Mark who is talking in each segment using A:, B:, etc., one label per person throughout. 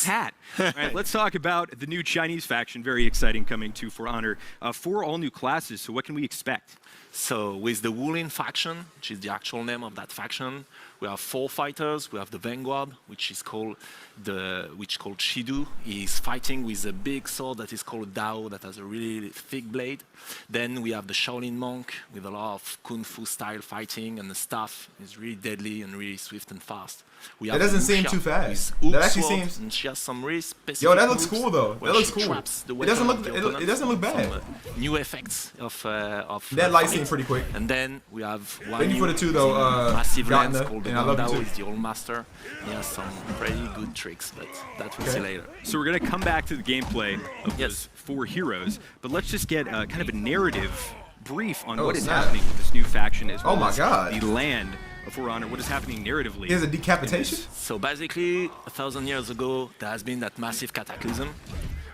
A: hat. All right, let's talk about the new Chinese faction. Very exciting, coming to For Honor. 4 all new classes. So what can we expect?
B: So with the Wulin faction, which is the actual name of that faction, we have 4 fighters. We have the Vanguard, which is called Shidu. He's fighting with a big sword that is called Dao, that has a really thick blade. Then we have the Shaolin monk with a lot of kung fu style fighting, and the staff is really deadly and really swift and fast. We have
C: That doesn't seem too fast. That actually seems.
B: And she has some really specific.
C: Yo, that looks cool though. That looks cool.
B: It
C: doesn't look bad.
B: Some, new effects of
C: that light seems pretty quick.
B: And then we have one
C: Thank you for the 2 though.
B: massive lens called the
C: and I love
B: Dao.
C: you
B: Is the old master. He has some pretty good tricks, but that we'll see later.
A: So we're going to come back to the gameplay of those 4 heroes, but let's just get kind of a narrative brief on what is happening with this new faction as well as the land of For Honor. What is happening narratively?
C: Is a decapitation?
B: So basically, 1,000 years ago, there has been that massive cataclysm,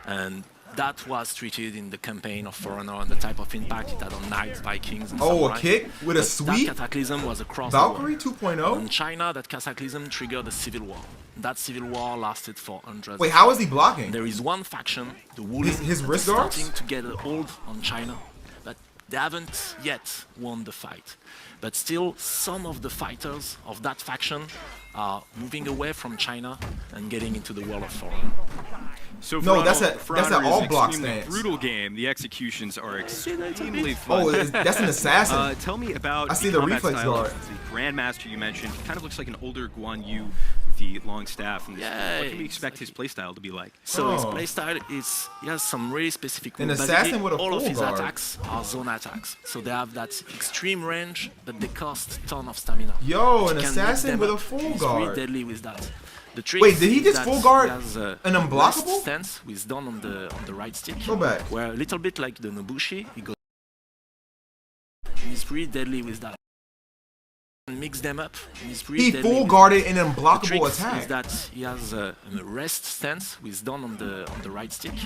B: and that was treated in the campaign of For Honor and the type of impact it had on knights, Vikings, and samurai.
C: A kick with a sweep?
B: That cataclysm was across
C: Valkyrie
B: the world.
C: 2.0?
B: In China, that cataclysm triggered a civil war. That civil war lasted for hundreds.
C: Wait, how is he blocking?
B: There is one faction, the Wulin,
C: his wrist guards?
B: starting to get a hold on China, but they haven't yet won the fight. But still, some of the fighters of that faction are moving away from China and getting into the world of For Honor.
A: So
C: no, that's an all block
A: stance. Brutal game. The executions are extremely fun.
C: Oh, that's an assassin.
A: Tell me about.
C: I see the reflex guard.
A: The Grandmaster you mentioned. He kind of looks like an older Guan Yu with the long staff. And what can we expect his playstyle to be like?
B: So his playstyle is he has some really specific moves.
C: An assassin with a
B: all of his
C: guard.
B: attacks are zone attacks. So they have that extreme range, but they cost a ton of stamina.
C: Yo, an assassin with a full
B: He's
C: guard.
B: really deadly with that. The trick
C: Wait, did he just full guard
B: an
C: unblockable
B: stance with done on the right stick?
C: Go back.
B: Where a little bit like the Nobushi, he goes. He's really deadly with that. And mix them up. He's really
C: he full guarded an unblockable attack.
B: Is that he has a rest stance with done on the right stick,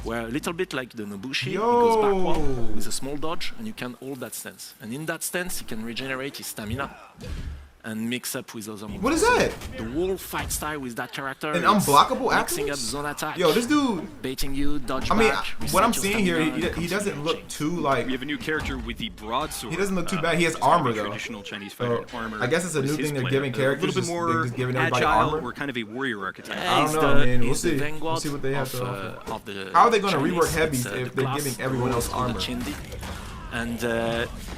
B: where a little bit like the Nobushi, he goes backward with a small dodge, and you can hold that stance. And in that stance, he can regenerate his stamina and mix up with other moves.
C: What is that?
B: The whole fight style with that character.
C: An unblockable
B: mixing up zone attack.
C: Yo, this dude
B: baiting you, dodge
C: back.
B: What
C: I'm seeing here, he doesn't look too like.
A: We have a new character with the broadsword.
C: He doesn't look too bad. He has armor though.
A: Traditional Chinese fighter armor.
C: I guess it's a new thing they're giving characters.
A: A little bit more
C: just giving everybody
A: agile,
C: armor.
A: or kind of a warrior archetype.
C: I don't know, man. We'll see. We'll see what they have to offer. How are they going to rework heavies if they're giving everyone else armor?
B: And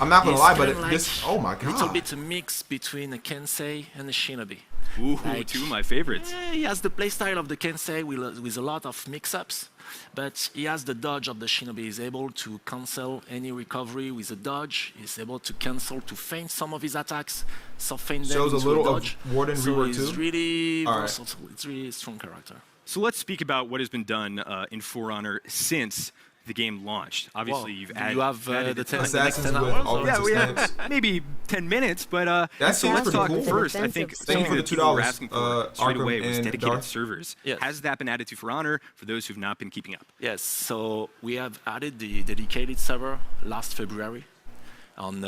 C: I'm not gonna lie, but this, oh my god,
B: a little bit a mix between a Kensei and a Shinobi.
A: Ooh, 2 of my favorites.
B: He has the playstyle of the Kensei with a lot of mix-ups, but he has the dodge of the Shinobi. He's able to cancel any recovery with a dodge. He's able to cancel, to feint some of his attacks, soft feint them
C: shows a little
B: dodge.
C: of Warden rework too.
B: It's really versatile. It's really a strong character.
A: So let's speak about what has been done in For Honor since the game launched. Obviously, you've added.
B: You have the 10
C: assassins
B: with
C: all
A: yeah, we have maybe 10 minutes, but so let's talk
C: cool.
A: first. I think something that people were asking for straight away was dedicated servers.
B: Yes.
A: Has that been added to For Honor for those who've not been keeping up?
B: Yes. So we have added the dedicated server last February.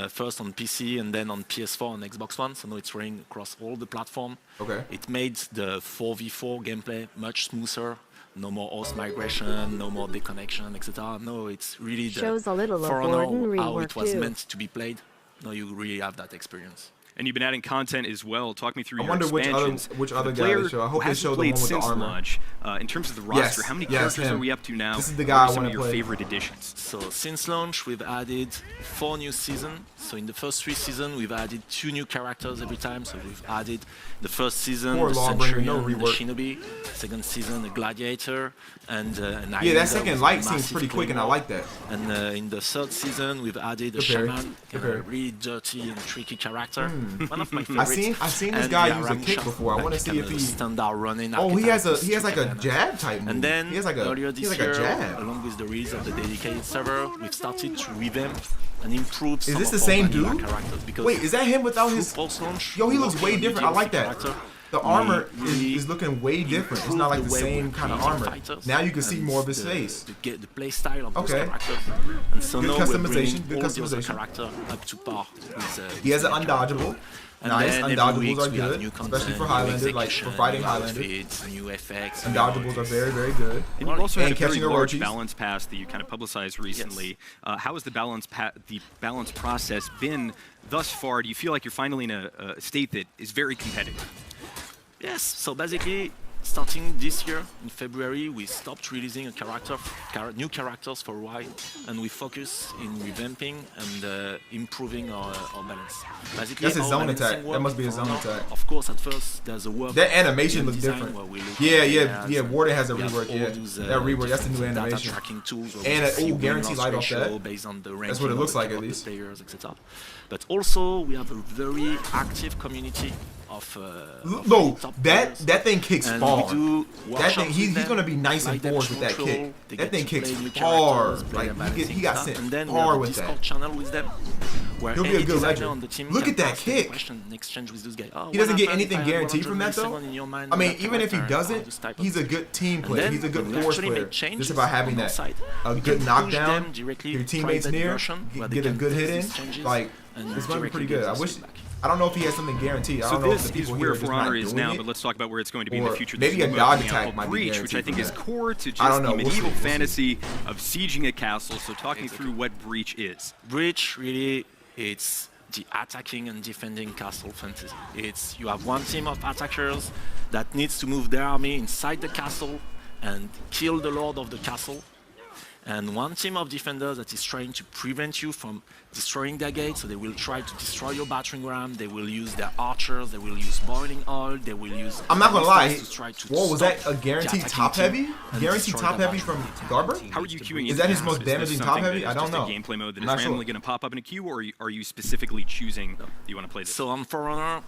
B: First on PC and then on PS4 and Xbox One, so now it's running across all the platform.
C: Okay.
B: It made the 4v4 gameplay much smoother. No more host migration, no more deconnection, etc. No, it's really
D: shows a little
B: For
D: of
B: Honor how it was
D: too.
B: meant to be played. Now you really have that experience.
A: And you've been adding content as well. Talk me through
C: I
A: your
C: wonder
A: expansions.
C: which other guy they show. I hope they show the one with the armor.
A: Launch, in terms of the roster, how many characters are we up to now?
C: This is the guy I want to play.
A: Some of your favorite additions.
B: So since launch, we've added 4 new seasons. So in the first 3 seasons, we've added 2 new characters every time. So we've added the first season, the Centurion, the Shinobi. Second season, the Gladiator, and an
C: yeah, that second light seems pretty quick, and I like that.
B: And in the 3rd season, we've added a Shaman, a really dirty and tricky character. One of my favorites.
C: I've seen this guy use a kick before. I want to see if he
B: standard running.
C: Oh, he has like a jab type move.
B: And then
C: he has like a
B: earlier this
C: year,
B: jab. Along with the release of the dedicated server, we've started to revamp and improve.
C: Is this the same dude?
B: Because
C: wait, is that him without his? Yo, he looks way different. I like that. The armor is looking way different. It's not like the same kind of armor. Now you can see more of his face.
B: The play style of those characters. And so
C: good
B: now
C: customization. Good
B: all the other
C: customization.
B: character up to par.
C: He has an undodgeable. Nice.
B: then
C: Undodgeables are
B: we have
C: good,
B: new
C: especially for
B: content,
C: Highlander,
B: new
C: like for
B: execution,
C: fighting
B: new
C: Highlander.
B: outfits, new effects.
C: Undodgeables are very, very good.
A: And you also had a very
C: catching
A: large
C: Orochis.
A: balance pass that you kind of publicized recently. How has the balance process been thus far? Do you feel like you're finally in a state that is very competitive?
B: Yes, so basically, starting this year, in February, we stopped releasing new characters for a while, and we focus in revamping and improving our balance. Basically,
C: That's a zone attack. That must be a zone attack.
B: Of course, at first, there's a work.
C: That animation looks different. Yeah. Warden has a rework. Yeah, that rework. That's the new animation. And guarantee light off that.
B: Based on the
C: that's what it looks like, at least.
B: Players, etc. But also, we have a very active community of
C: no, that thing kicks
B: and
C: far.
B: That
C: thing, he's gonna be nice and forward with that kick. That thing kicks hard. Like he got sent far with that.
B: Channel with them, where
C: he'll be a good legend.
B: on the team
C: Look at that kick.
B: Exchange with this guy. Oh,
C: he doesn't get anything guaranteed from that though. I mean, even if he doesn't, he's a good team player. He's a good force player. Just about having that a good knockdown, your teammates near, get a good hit in. Like it's gonna be pretty good. I don't know if he has something guaranteed. I don't know if the
A: this is
C: people
A: where
C: here are
A: For Honor is now,
C: it.
A: but let's talk about where it's going to be in the future.
C: Maybe
A: There's
C: a
A: new
C: dodge
A: mode coming out
C: attack might
A: called
C: be
A: Breach,
C: guaranteed
A: which I think
C: from
A: is
C: that.
A: core to
C: I
A: just
C: don't know.
A: the
C: We'll
A: medieval
C: see.
A: fantasy of sieging a castle. So talking through what Breach is.
B: Breach really, it's the attacking and defending castle fantasy. It's you have one team of attackers that needs to move their army inside the castle and kill the lord of the castle, and one team of defenders that is trying to prevent you from destroying their gate. So they will try to destroy your battering ram. They will use their archers. They will use boiling oil. They will use.
C: I'm not gonna lie.
B: Whoa,
C: was that a guaranteed top heavy? Guaranteed top heavy from Garber?
A: How are you queuing?
C: Is that his most damaging top heavy? I don't know.
A: Is this a gameplay mode that is randomly going to pop up in a queue, or are you specifically choosing you want to play this?
B: So on For Honor,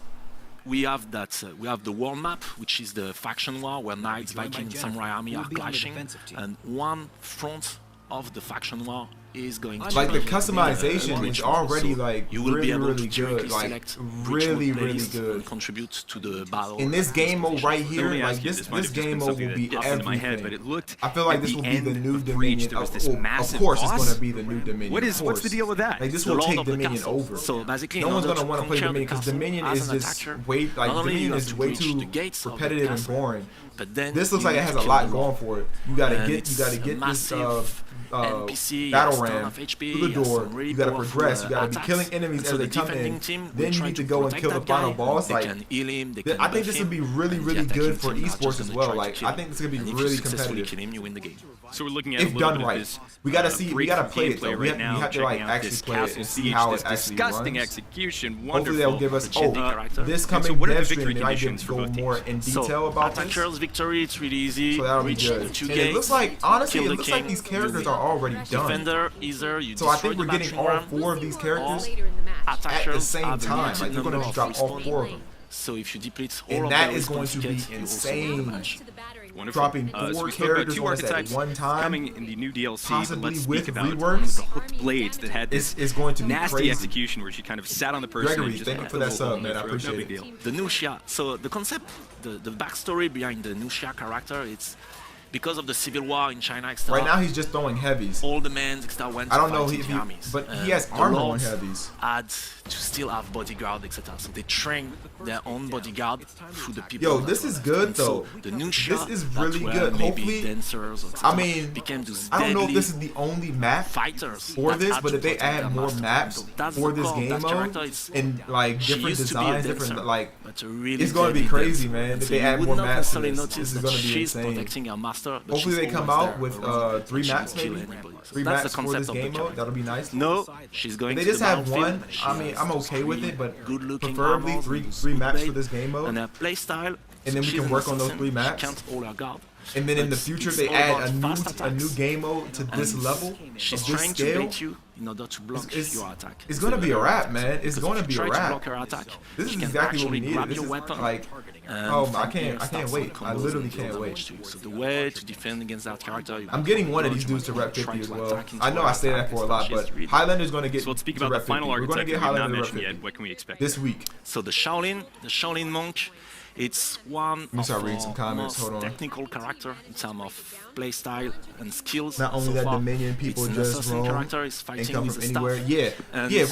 B: we have that. We have the world map, which is the faction war, where knights, Viking, and samurai army are clashing, and one front of the faction war is going to
C: like the customization is already like
B: you will be able
C: really
B: to
C: good, like really good.
B: And contribute to the battle.
C: In this game mode right here, like this game mode will be everything.
A: My head, but it looked
C: I feel like this will be the new Dominion. Of course, it's going to be the new Dominion.
A: What's the deal with that?
C: Like this will take Dominion over.
B: So basically,
C: no one's going to want to play Dominion because Dominion is just way Dominion is way too repetitive and boring.
B: But then
C: this looks like it has a lot going for it. You gotta get this
B: NPC,
C: battle ram through the door. You gotta progress. You gotta be killing enemies as they come in. Then you need to go and kill the final boss. Like, I think this would be really good for esports as well. Like, I think this is gonna be really competitive.
A: So we're looking at
C: if done right. We gotta see. We gotta play it though. We have to like actually play it and see how it actually runs.
A: Disgusting execution.
C: Hopefully they'll give us. This coming dev stream, they might go more in detail about this.
B: Victory, it's really easy.
C: So that'll be good. And it looks like, honestly, it looks like these characters are already done.
B: Defender, either you
C: so I think we're getting all 4 of these characters at the same time. Like, you're going to drop all 4 of them.
B: So if you deplete all
C: and
B: of
C: that is going to be insane. Dropping 4 characters on us at one time,
A: coming in the new DLC,
C: possibly with
A: reworks, the hooked blades that had this
C: is going to be
A: nasty
C: crazy.
A: Execution where she kind of sat on the person.
C: Gregory,
A: and just
C: thank you for that sub, man. I appreciate it.
B: The Nuxia. So the concept, the backstory behind the Nuxia character, it's because of the civil war in China, etc.
C: Right now, he's just throwing heavies.
B: All the men, etc. went to
C: I don't know
B: fight in the armies.
C: But he has armor on heavies.
B: Had to still have bodyguard, etc. So they train their own bodyguard through the people.
C: Yo, this is good though.
B: So the Nuxia,
C: this is really good. Hopefully,
B: dancers,
C: I mean, I don't know if this is the only map
B: fighters
C: for this, but if they add more maps for this game mode and like different designs, different like, it's going to be crazy, man. If they add more maps, this is going to be insane. Hopefully they come out with 3 maps maybe. 3 maps for this game mode. That'll be nice.
B: No, she's going.
C: They just have 1. I mean, I'm okay with it, but preferably 3 maps for this game mode.
B: And a playstyle.
C: And then we can work on those 3 maps. And then in the future they add a new game mode to this level,
B: she's
C: of this
B: trying
C: scale.
B: to bait you in order to block your attack.
C: It's gonna be a wrap, man. It's gonna be a wrap.
B: Block her attack,
C: this is exactly what we needed. This is like, oh, I can't wait. I literally can't wait.
B: So the way to defend against that character,
C: I'm getting one of these dudes to rep 50 as well. I know I say that for a lot, but Highlander's gonna get.
A: So let's speak
C: to
A: about the
C: rep
A: final
C: 50. We're gonna
A: architect
C: get
A: that we've not
C: Highlander to rep
A: mentioned
C: 50
A: yet. What can we expect?
C: This week.
B: So the Shaolin monk, It's one of our most technical character in terms of playstyle and skills.
C: Not only
B: so
C: that,
B: far,
C: Dominion people just roam
B: character is
C: and
B: fighting
C: come
B: with
C: from anywhere. Yeah,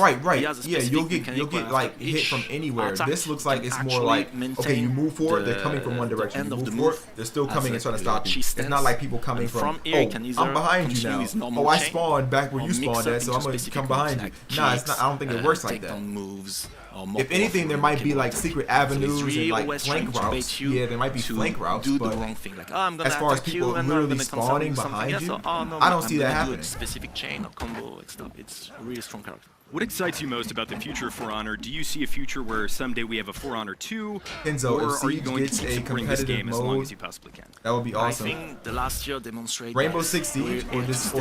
C: right. Yeah, you'll get like hit from anywhere. This looks like it's more like, okay, you move forward, they're coming from one direction. You move forward, they're still coming and trying to stop you. It's not like people coming from, oh, I'm behind you now. Oh, I spawned back where you spawned at, so I'm going to come behind you. Nah, it's not. I don't think it works like that. If anything, there might be like secret avenues and like flank routes. Yeah, there might be flank routes, but as far as people literally spawning behind you, I don't see that happening.
B: Specific chain or combo, it's a really strong character.
A: What excites you most about the future of For Honor? Do you see a future where someday we have a For Honor 2?
C: Kenzo,
A: or are you going to keep supporting this game as long as you possibly can?
C: That would be awesome.
B: I think the last year demonstrated
C: Rainbow Six Siege or this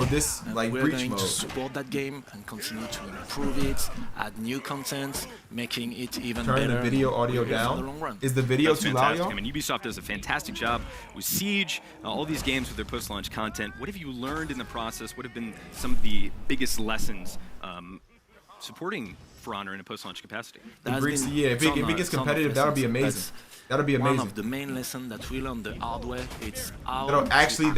C: like
B: we're
C: breach
B: going
C: mode.
B: to support that game and continue to improve it, add new content, making it even better.
C: Turn the video audio down. Is the video too loud, y'all?
A: I mean, Ubisoft does a fantastic job with Siege, all these games with their post-launch content. What have you learned in the process? What have been some of the biggest lessons supporting For Honor in a post-launch capacity?
C: Yeah, if it gets competitive, that'll be amazing. That'll be amazing.
B: One of the main lessons that we learned the hard way, it's how
C: that'll actually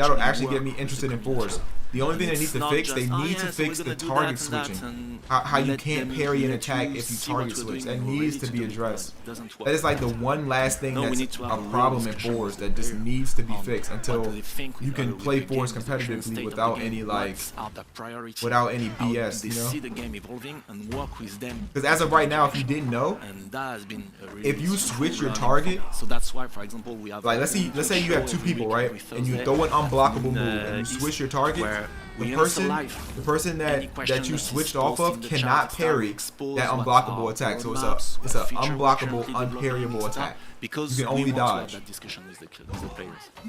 C: get me interested in fours. The only thing they need to fix, they need to fix the target switching. How you can't parry an attack if you target switch. That needs to be addressed. That is like the one last thing that's a problem in fours that just needs to be fixed until you can play fours competitively without any BS, you know?
B: See the game evolving and work with them.
C: Because as of right now, if you didn't know, if you switch your target,
B: so that's why, for example, we have
C: like let's say you have two people, right, and you throw an unblockable move and you switch your target. The person that you switched off of cannot parry that unblockable attack. So it's a unblockable, unparryable attack.
B: Because
C: you can only dodge. And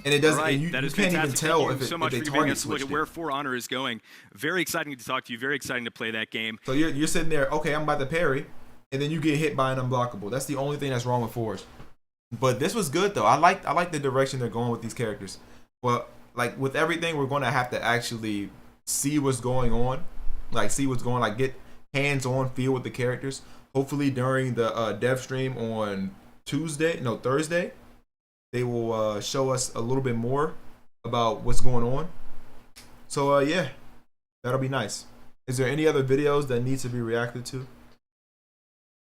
C: it doesn't.
A: Right.
C: You can't even tell if they target switch.
A: Look at where For Honor is going. Very exciting to talk to you. Very exciting to play that game.
C: So you're sitting there. Okay, I'm about to parry, and then you get hit by an unblockable. That's the only thing that's wrong with fours. But this was good though. I like the direction they're going with these characters. Well, like with everything, we're gonna have to actually see what's going on, like get hands-on feel with the characters. Hopefully during the dev stream on Thursday, they will show us a little bit more about what's going on. So yeah, that'll be nice. Is there any other videos that need to be reacted to?